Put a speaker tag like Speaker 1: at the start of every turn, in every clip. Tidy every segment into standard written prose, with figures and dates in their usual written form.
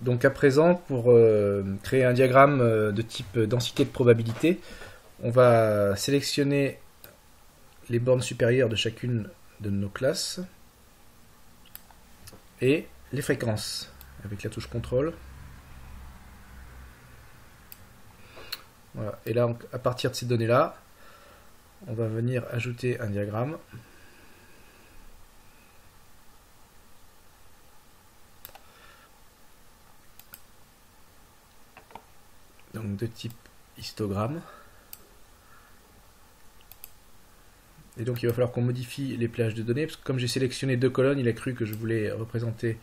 Speaker 1: Donc à présent, pour créer un diagramme de type densité de probabilité, on va sélectionner les bornes supérieures de chacune de nos classes et les fréquences avec la touche contrôle. Voilà. Et là, à partir de ces données-là, on va venir ajouter un diagramme. Donc de type histogramme. Et donc il va falloir qu'on modifie les plages de données, parce que comme j'ai sélectionné deux colonnes, il a cru que je voulais représenter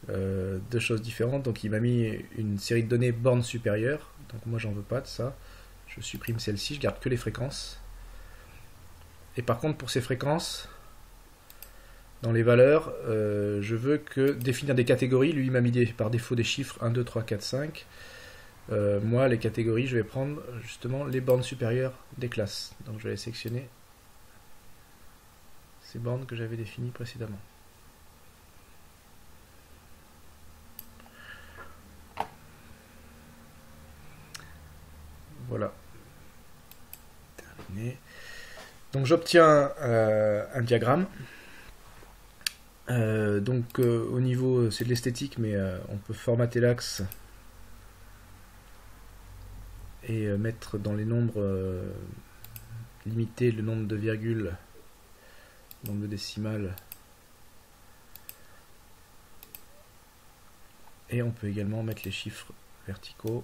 Speaker 1: deux choses différentes. Donc il m'a mis une série de données bornes supérieures. Donc moi j'en veux pas de ça. Je supprime celle-ci, je garde que les fréquences. Et par contre pour ces fréquences, dans les valeurs, je veux que définir des catégories. Lui il m'a mis par défaut des chiffres 1, 2, 3, 4, 5. Moi les catégories, je vais prendre justement les bornes supérieures des classes. Donc je vais les sélectionner ces bornes que j'avais définies précédemment. Voilà. Terminé. Donc j'obtiens un diagramme. Au niveau, c'est de l'esthétique, mais on peut formater l'axe et mettre dans les nombres limiter le nombre de virgules, le nombre de décimales. Et on peut également mettre les chiffres verticaux.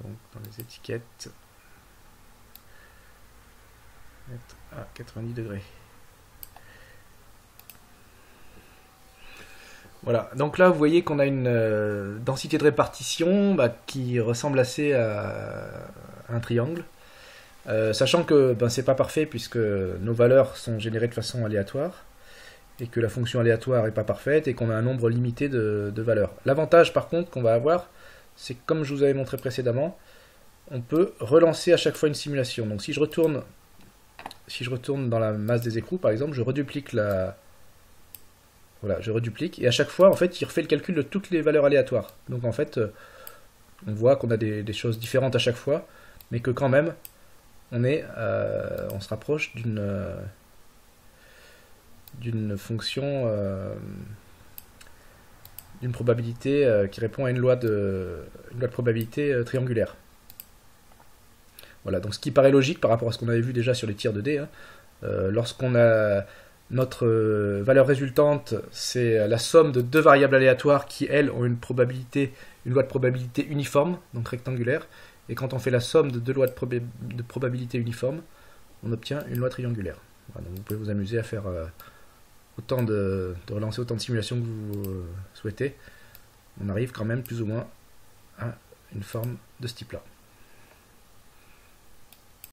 Speaker 1: Donc dans les étiquettes, mettre à 90 degrés. Voilà, donc là vous voyez qu'on a une densité de répartition qui ressemble assez à un triangle. Sachant que c'est pas parfait puisque nos valeurs sont générées de façon aléatoire et que la fonction aléatoire n'est pas parfaite et qu'on a un nombre limité de valeurs. L'avantage par contre qu'on va avoir, c'est que comme je vous avais montré précédemment, on peut relancer à chaque fois une simulation. Donc si je retourne dans la masse des écrous par exemple, je reduplique voilà, je reduplique et à chaque fois en fait il refait le calcul de toutes les valeurs aléatoires. Donc en fait on voit qu'on a des choses différentes à chaque fois, mais que quand même on se rapproche d'une fonction, d'une probabilité qui répond à une loi de probabilité triangulaire. Voilà, donc ce qui paraît logique par rapport à ce qu'on avait vu déjà sur les tirs de dés. Lorsqu'on a notre valeur résultante, c'est la somme de deux variables aléatoires qui, elles, ont une loi de probabilité uniforme, donc rectangulaire. Et quand on fait la somme de deux lois de probabilité uniforme, on obtient une loi triangulaire. Voilà, donc vous pouvez vous amuser à faire de relancer autant de simulations que vous souhaitez. On arrive quand même plus ou moins à une forme de ce type-là.